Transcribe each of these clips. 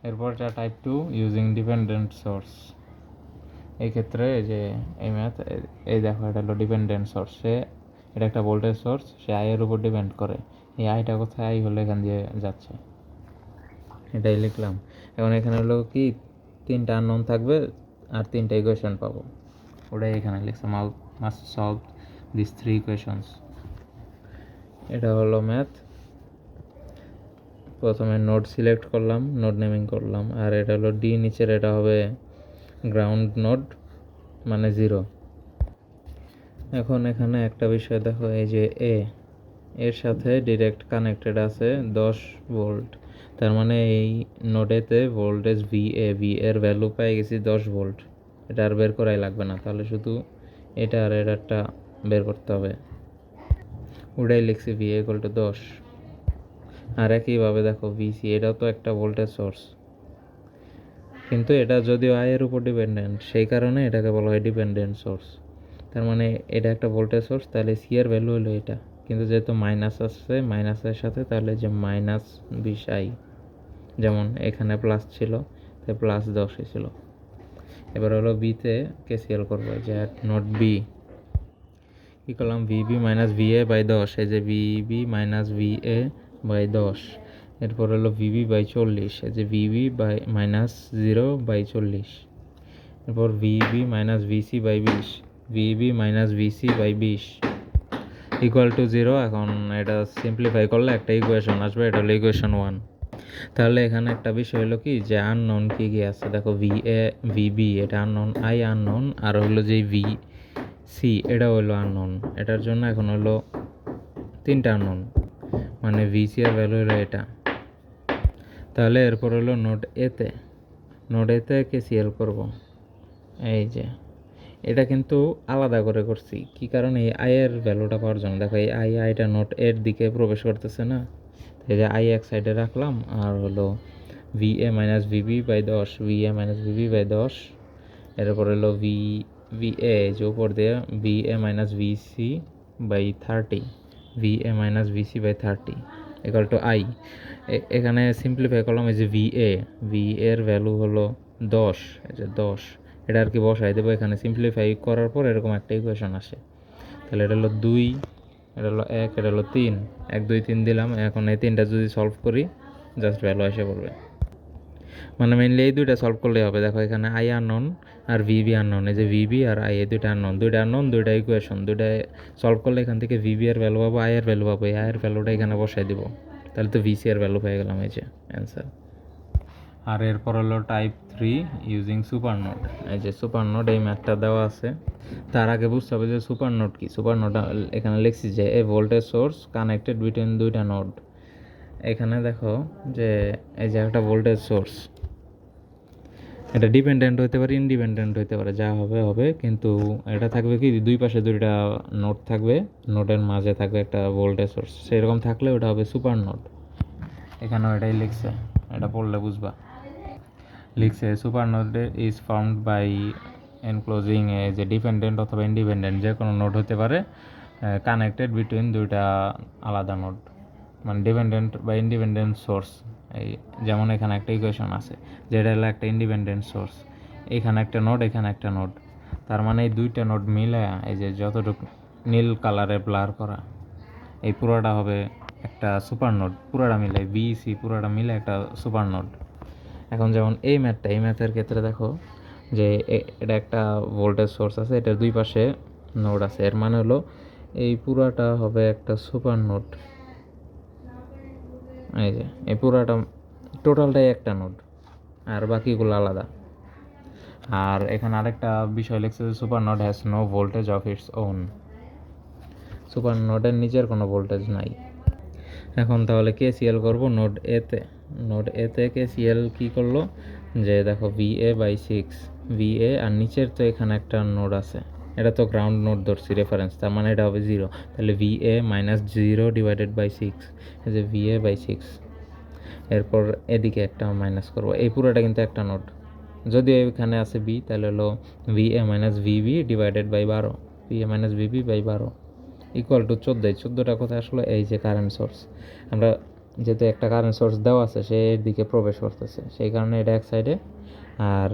এরপর যা type 2 using dependent source. এই ক্ষেত্রে যে এই ম্যাথ, এই দেখো এটা হলো ডিপেন্ডেন্ট সোর্স। এটা একটা ভোল্টেজ সোর্স, সে আয়ের উপর ডিপেন্ড করে। এই আইটা কোথায়, আই হলে এখান দিয়ে যাচ্ছে, এটাই লিখলাম। এখন এখানে হলো কি 3টা আননোন থাকবে আর 3টা ইকুয়েশন পাবো, ওটাই এখানে লিখছে। Must solve this 3 equations. এটা হলো ম্যাথ। প্রথমে নোড সিলেক্ট করলাম, নোড নেমিং করলাম, আর এটা হলো ডি, নিচের এটা হবে গ্রাউন্ড নোড মানে 0। এখন এখানে একটা বিষয় দেখো, এই যে এর সাথে ডিরেক্ট কানেক্টেড আছে 10 ভোল্ট। তার মানে এই নোডেতে ভোল্টেজ ভি এর ভ্যালু পেয়ে গেছি 10 ভোল্ট। এটা আর বের করাই লাগবে না, তাহলে শুধু এটা আর এটারটা বের করতে হবে। ওটাই লিখছি ভি ইকুয়াল টু 10। আর একইভাবে দেখো ভিসি, এটাও তো একটা ভোল্টেজ সোর্স, কিন্তু এটা যদিও আয়ের উপর ডিপেন্ডেন্ট, সেই কারণে এটাকে বলা হয় ডিপেন্ডেন্ট সোর্স। তার মানে এটা একটা ভোল্টেজ সোর্স, তাহলে সি এর ভ্যালু হলো এটা। কিন্তু যেহেতু মাইনাস আসছে মাইনাসের সাথে, তাহলে যে মাইনাস 20i, যেমন এখানে প্লাস ছিল তাই প্লাস 10 ছিল। এবার হলো বিতে কেসিএল করবো, যে নোট বি কী করলাম, ভিবি মাইনাস ভিএ বাই 10। এই যে ভিবি মাইনাস ভিএ বাই 10। এরপর হলো ভিবি বাই 40, এই যে ভিবি বাই মাইনাস 0/40। এরপর VB minus VC by 20, VB minus VC by 20 equal to 0। এখন এটা সিম্পলিফাই করলে একটা ইকুয়েশন আসবে, এটা হলো ইকুয়েশন 1। তাহলে এখানে একটা বিষয় হলো কি, যে আননোন কী কী আছে দেখো, ভিবি এটা আননোন, আই আননোন, আর হলো যে সি এটা হলো আননোন। এটার জন্য এখন হলো 3টা আননোন, মানে ভিসি এর ভ্যালু হলো এটা। তাহলে এরপর হলো নোড এতে কেসিএল করব। এই যে এটা কিন্তু আলাদা করে করছি, কি কারণে, এই আয়ের ভ্যালুটা পাওয়ার জন্য। দেখো এই আইটা নোড এর দিকে প্রবেশ করতেছে না, এই যে আই এক সাইডে রাখলাম, আর হলো VA minus VB by 10, VA minus VB by 10। এরপর হলো ভিএ যে উপর দিয়ে VA minus VC by 30, VA minus VC by 30 equal to I. এখানে সিম্পলিফাই করলাম, এই যে ভি এর ভ্যালু হলো 10, এই যে 10, এটা আর কি বসাই দেবো এখানে। সিম্পলিফাই করার পর এরকম একটা ইকুয়েশন আসে। তাহলে এটা হলো 2, এটা হলো 1, এটা হলো 3, 1 2 3 দিলাম। এখন এই 3টা যদি সলভ করি, জাস্ট ভ্যালু এসে পড়বে। মানে মেনলি এই 2টা সলভ করলেই হবে। দেখো এখানে আই আননোন আর ভিবি আননোন, এই যে ভিবি আর আই, এই 2টা আননোন, 2টা ইকুয়েশন, 2টা সলভ করলে এখান থেকে ভিবি এর ভ্যালু পাবো, আই এর ভ্যালু পাবো। এই আয়ের ভ্যালুটা এখানে বসাই দিব, তাহলে তো ভিসি এর ভ্যালু পেয়ে গেলাম, এই যে অ্যান্সার। আর এরপর হলো টাইপ 3 ইউজিং সুপার নোড। এই যে সুপার নোড, এই ম্যাথটা দেওয়া আছে। তার আগে বুঝতে হবে যে সুপার নোড কি। সুপার নোড এখানে লিখছি যে এ ভোল্টেজ সোর্স কানেক্টেড বিটুইন 2টা নোড। এখানে দেখো যে এই যে একটা ভোল্টেজ সোর্স, এটা ডিপেন্ডেন্ট হতে পারে, ইনডিপেন্ডেন্ট হতে পারে, যা হবে হবে, কিন্তু এটা থাকবে কি, দুই পাশে 2টা নোড থাকবে, নোডের মাঝে থাকবে একটা ভোল্টেজ সোর্স। সেরকম থাকলে ওটা হবে সুপার নোড। এখানেও এটাই লিখছে, এটা পড়লে বুঝবা। লিখছে super node is formed by enclosing a যে ডিপেন্ডেন্ট অথবা ইন্ডিপেন্ডেন্ট যে কোনো নোড হতে পারে, কানেক্টেড বিটুইন 2টা আলাদা নোড, মানে ডিপেন্ডেন্ট বা ইন্ডিপেন্ডেন্ট সোর্স। এই যেমন এখানে একটা ইকুয়েশন আছে, যেটা হলো একটা ইন্ডিপেন্ডেন্ট সোর্স, এখানে একটা নোড, এখানে একটা নোড। তার মানে এই 2টা নোড মিলে, এই যে যতটুকু নীল কালারে ব্লার করা, এই পুরোটা হবে একটা সুপার নোড। পুরোটা মিলে বিসি পুরোটা মিলে একটা সুপার নোড। এখন যেমন এই ম্যাথের ক্ষেত্রে দেখো যে এটা একটা ভোল্টেজ সোর্স আছে, এটার দুই পাশে নোড আছে, এর মানে হলো এই পুরাটা হবে একটা সুপার নোড। এই যে এই পুরাটা টোটালটাই একটা নোড, আর বাকিগুলো আলাদা। আর এখানে আরেকটা বিষয় লিখছে যে super node has no voltage of its own. Super নোডের নিজের কোনো ভোল্টেজ নাই। এখন তাহলে কেসিএল করবো নোড এতে কেসিএল কী করলো, যে দেখো ভিএ বাই 6, ভিএ আর নিচের তো এখানে একটা নোড আছে, এটা তো গ্রাউন্ড নোড ধরছি রেফারেন্স, তার মানে এটা হবে 0। তাহলে ভিএ মাইনাস 0/6, এই যে ভিএ বাই 6। এরপর এদিকে একটা মাইনাস করবো, এই পুরোটা কিন্তু একটা নোড, যদি এখানে আছে বি, তাহলে হলো VA minus VB divided by 12, VA minus VB by 12 equal to 14। 14টা কোথায় আসলো, এই যে কারেন্ট সোর্স। আমরা যেহেতু একটা কারেন্ট সোর্স দেওয়া আছে সে এর দিকে প্রবেশ করতেছে, সেই কারণে এটা এক সাইডে। আর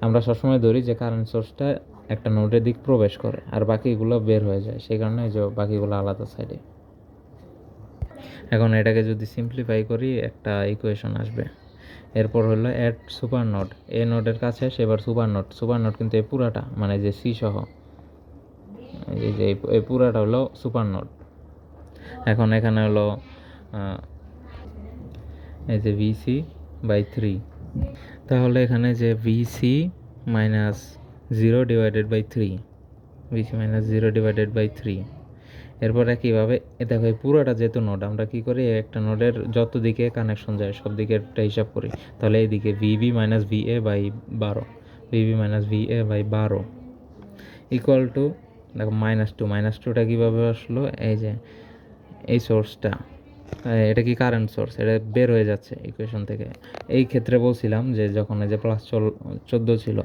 আমরা সবসময় ধরি যে কারেন্ট সোর্সটা একটা নোডের দিক প্রবেশ করে আর বাকিগুলো বের হয়ে যায়, সেই কারণে যে বাকিগুলো আলাদা সাইডে। এখন এটাকে যদি সিম্পলিফাই করি একটা ইকুয়েশন আসবে। এরপর হলো অ্যাড সুপার নোড, এ নোডের কাছে সেবার সুপার নোড কিন্তু এই পুরাটা মানে যে সি সহ এই যে এই পুরাটা হলো সুপার নোড। এখন এখানে হলো এই যে ভিসি বাই 3, তাহলে এখানে যে VC minus 0 divided by 3, VC minus 0 divided by 3। এরপর একইভাবে দেখো এই পুরোটা যেহেতু নোড, আমরা কী করি একটা নোডের যত দিকে কানেকশন যায় সব দিকে একটা হিসাব করি। তাহলে এইদিকে VB minus VA by 12, VB minus VA by 12 equal to দেখো -2 কীভাবে আসলো, এই যে এই সোর্সটা, এটা কি কারেন্ট সোর্স, এটা বের হয়ে যাচ্ছে ইকুয়েশন থেকে। এই ক্ষেত্রে বলছিলাম যে যখন এই যে +14 ছিল,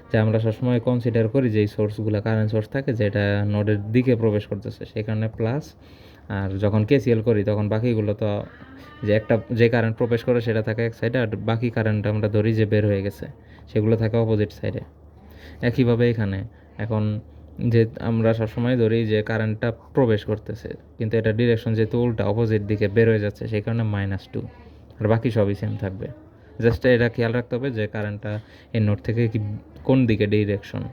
যে আমরা সবসময় কনসিডার করি যে এই সোর্সগুলো কারেন্ট সোর্স থাকে যেটা নোডের দিকে প্রবেশ করতেছে, সেই কারণে প্লাস। আর যখন কেসিএল করি তখন বাকিগুলো তো যে একটা যে কারেন্ট প্রবেশ করে সেটা থাকে এক সাইডে, আর বাকি কারেন্ট আমরা ধরি যে বের হয়ে গেছে সেগুলো থাকে অপোজিট সাইডে। একইভাবে এখানে এখন যে আমরা সবসময় ধরি যে কারেন্টটা প্রবেশ করতেছে, কিন্তু এটা ডিরেকশন যেহেতু উল্টা অপোজিট দিকে বের হয়ে যাচ্ছে, সেই কারণে -2, আর বাকি সবই সেম থাকবে। জাস্ট এটা খেয়াল রাখতে হবে যে কারেন্টটা এই নোড থেকে কি কোন দিকে ডিরেকশন,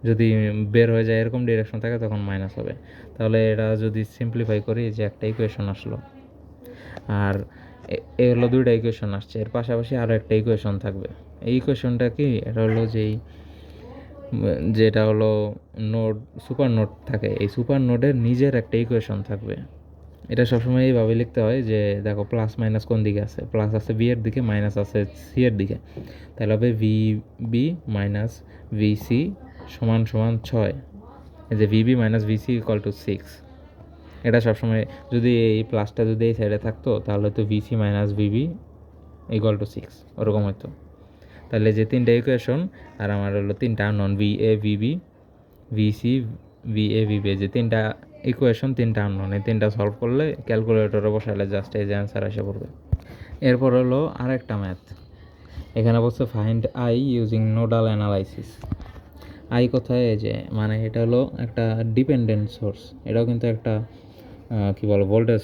যদি বের হয়ে যায় এরকম ডিরেকশন থাকে তখন মাইনাস হবে। তাহলে এটা যদি সিম্পলিফাই করি যে একটা ইকুয়েশন আসলো, আর এ হলো 2টা ইকুয়েশন আসছে, এর পাশাপাশি আরও একটা ইকুয়েশন থাকবে। এই ইকুয়েশনটা কি, এটা হলো যেটা হলো নোড সুপার নোড থাকে, এই সুপার নোডের নিজের একটা ইকুয়েশন থাকবে। এটা সবসময় এইভাবে লিখতে হয় যে দেখো প্লাস মাইনাস কোন দিকে আছে, প্লাস আছে বি এর দিকে, মাইনাস আছে সি এর দিকে। তাহলে হবে ভিবি মাইনাস ভিসি সমান সমান 6, এই যে VB minus VC equal to 6। এটা সবসময় যদি এই প্লাসটা যদি এই সাইডে থাকতো তাহলে তো VC minus VB equal to 6 ওরকম হতো। তাহলে যে 3টা ইকুয়েশন আর আমার হলো 3টা unknown, VA VB VC VA VB, যে 3টা ইকুয়েশন 3টা আননোন, এই 3টা সলভ করলে ক্যালকুলেটরে বসালে জাস্ট এই যে অ্যান্সার এসে পড়বে। এরপর হলো আরেকটা ম্যাথ, এখানে বলছে find I using nodal analysis. I কোথায়, এই যে মানে এটা হলো একটা ডিপেন্ডেন্ট সোর্স, এটাও কিন্তু একটা কী বলো ভোল্টেজ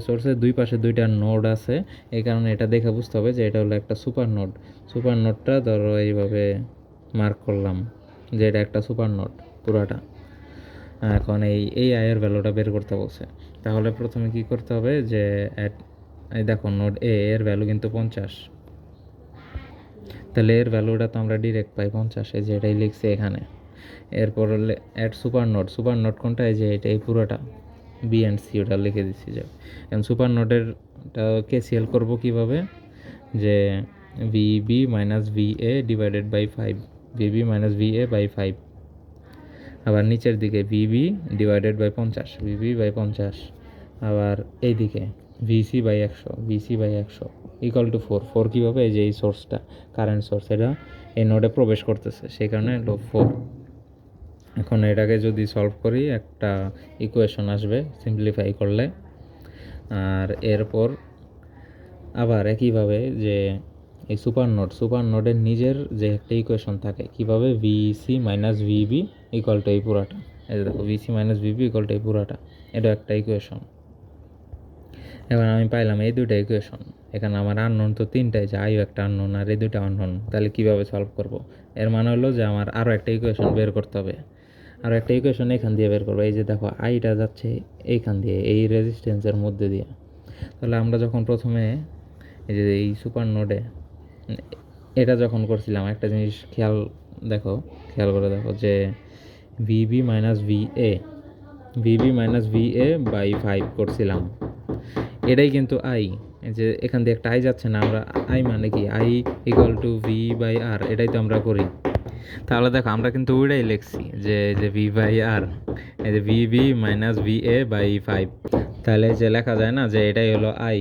সোর্সের দুই পাশে 2টা নোড আছে, এই কারণে এটা দেখে বুঝতে হবে যে এটা হলো একটা সুপার নোডটা ধরো এইভাবে মার্ক করলাম যে এটা একটা সুপার নোড পুরাটা। এখন এই আয়ের ভ্যালুটা বের করতে বলছে, তাহলে প্রথমে কি করতে হবে যে এই দেখো নোড এ এর ভ্যালু কিন্তু 50, তাহলে এর ভ্যালুটা তো আমরা ডিরেক্ট পাই 50, এই যে এটাই লিখছি এখানে। এরপর হলে অ্যাড সুপার নোড কোনটা, এই যে এটা এই পুরোটা বি অ্যান্ড সি ওটা লিখে দিচ্ছি। যে এখন সুপার নোডেরটা কেসিএল করবো কীভাবে, যে VB minus VA divided by 5, VB minus VA by 5, আবার নিচের দিকে VB divided by 50, VB by 50, আবার এইদিকে ভিসি বাই 100 ইকুয়াল টু 4 কীভাবে, এই যে এই সোর্সটা কারেন্ট সোর্স এটা এই নোডে প্রবেশ করতেছে, সেই কারণে হলো 4। এখন এটাকে যদি সলভ করি একটা ইকুয়েশন আসবে সিম্পলিফাই করলে। আর এরপর আবার একইভাবে যে এই সুপার নোডের নিজের যে একটা ইকুয়েশন থাকে কীভাবে, VC minus VB equal to এই পুরাটা, এই দেখো VC minus VB equal to এই পুরাটা, এটা একটা ইকুয়েশন। এবার আমি পাইলাম এই 2টা ইকুয়েশন। এখানে আমার আননোন তো 3টাই, যে আইও একটা আননোন আর এই 2টা আননোন, তাহলে কীভাবে সলভ করব, এর মানে হলো যে আমার আরও একটা ইকুয়েশন বের করতে হবে, আরও একটা ইকুয়েশন এখান দিয়ে বের করবো। এই যে দেখো আইটা যাচ্ছে এইখান দিয়ে এই রেজিস্ট্যান্সের মধ্যে দিয়ে, তাহলে আমরা যখন প্রথমে এই যে এই সুপার নোডে এটা যখন করছিলাম একটা জিনিস খেয়াল করে দেখো যে ভিবি মাইনাস ভিএ বাই 5 করছিলাম, এটাই কিন্তু আই, যে এখান দিয়ে একটা আই যাচ্ছে না, আমরা আই মানে কি I equal to V by R, এটাই তো আমরা করি। তাহলে দেখো আমরা কিন্তু ওইটাই লিখছি যে ভি বাই আর, এই যে ভিবি মাইনাস ভিএ বাই 5, তাহলে যে লেখা যায় না যে এটাই হলো আই,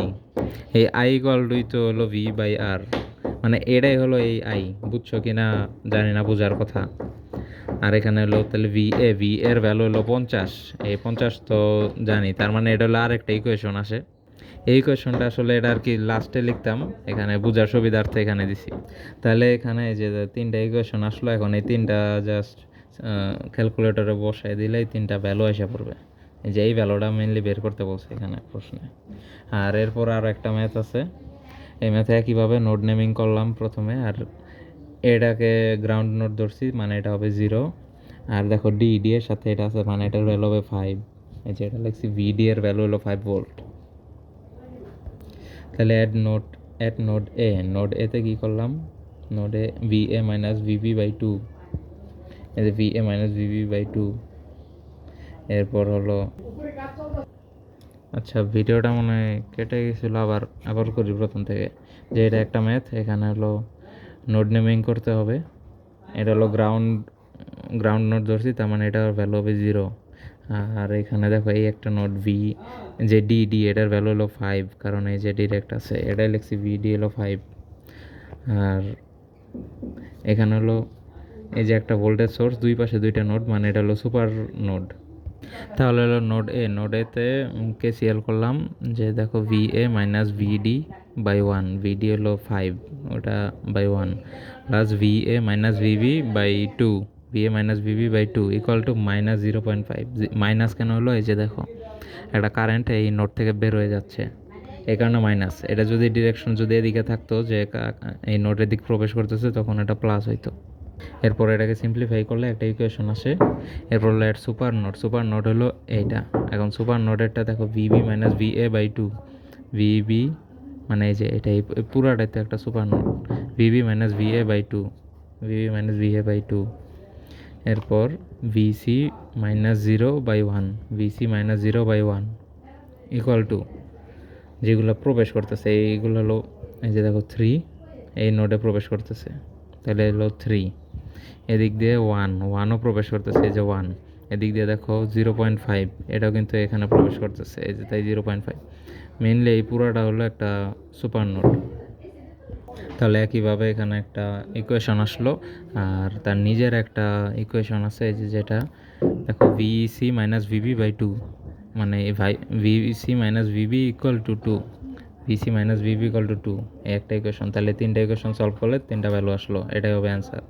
এই আই ইকুয়াল টুই তো হলো ভি বাই আর, মানে এটাই হলো এই আই। বুঝছো কি না জানি না, বোঝার কথা। আর এখানে হলো তাহলে ভি এর ভ্যালু হলো 50, এই 50 তো জানি, তার মানে এটা হলো আরেকটা ইকুয়েশন আসে। এই কোয়েশনটা আসলে এটা আর কি লাস্টে লিখতাম, এখানে বোঝার সুবিধার্থে এখানে দিছি। তাহলে এখানে এই যে তিনটা ইকুয়েশন আসলো, এখন এই তিনটা জাস্ট ক্যালকুলেটরে বসায় দিলেই তিনটা ভ্যালু এসে পড়বে। এই যে এই ভ্যালুটা মেনলি বের করতে বলছে এখানে প্রশ্নে। আর এরপর আরও একটা ম্যাথ আছে, এই ম্যাথে একইভাবে নোড নেমিং করলাম প্রথমে, আর এটাকে গ্রাউন্ড নোড ধরছি, মানে এটা হবে 0। আর দেখো ডি এর সাথে এটা আছে, মানে এটার ভ্যালু হবে 5। এই যে এটা লিখছি ভিডি এর ভ্যালু হলো 5 ভোল্ট। তাহলে অ্যাড নোড এতে কী করলাম, নোডে VA মাইনাস VB বাই 2, এই যে VA মাইনাস VB বাই 2। এরপর হলো, আচ্ছা ভিডিওটা মনে হয় কেটে গেছিলো, আবার করি প্রথম থেকে। যে এটা একটা ম্যাথ, এখানে হলো নোড নেমিং করতে হবে। এটা হলো গ্রাউন্ড নোড ধরছি, তার মানে এটার ভ্যালু হবে 0। আর এখানে দেখো এই একটা নোড যে ডি এটার ভ্যালু হলো 5, কারণ এই যে ডিরেক্ট আছে, এটাই লিখছি VD হলো 5। আর এখানে হলো এই যে একটা ভোল্টেজ সোর্স, দুই পাশে দুইটা নোড, মানে এটা হলো সুপার নোড। তাহলে হলো নোড এতে KCL করলাম, যে দেখো VA minus VD by 1, VD হলো 5, ওটা by 1, plus VA minus VB by 2, VA minus VB by 2 equal to minus 0.5। Minus কেন হলো, এই যে দেখো একটা কারেন্ট এই নোড থেকে বের হয়ে যাচ্ছে, এই কারণে মাইনাস। এটা যদি ডিরেকশন যদি এদিকে থাকতো, যে এই নোডের দিক প্রবেশ করতেছে, তখন এটা প্লাস হইতো। এরপর এটাকে সিম্পলিফাই করলে একটা ইকুয়েশন আসে। এরপর হলো এর সুপার নোড হলো এইটা। এখন সুপার নোডেরটা দেখো VB minus VA by 2, VB মানে এই যে এটা পুরাটাই তো একটা super node, VB minus VA by 2, VB minus VA by 2। এরপর VC minus 0 by 1, VC minus 0 by 1 equal to, যেগুলো প্রবেশ করতেছে এইগুলো হলো, এই যে দেখো 3 এই নোডে প্রবেশ করতেছে, তাহলে হলো 3। এদিক দিয়ে 1ও প্রবেশ করতেছে, এই যে 1। এদিক দিয়ে দেখো 0.5, এটাও কিন্তু এখানে প্রবেশ করতেছে, এই যে তাই 0.5। মেনলি এই পুরোটা হলো একটা সুপার নোড। তাহলে একইভাবে এখানে একটা ইকুয়েশন আসলো, আর তার নিজের একটা ইকুয়েশন আছে, এই যে যেটা দেখো VEC মাইনাস VB বাই 2, মানে VEC minus VB equal to 2, VC minus VB equal to 2, এই একটা ইকুয়েশন। তাহলে তিনটা ইকুয়েশন সলভ করলে তিনটা ভ্যালু আসলো, এটাই হবে অ্যান্সার।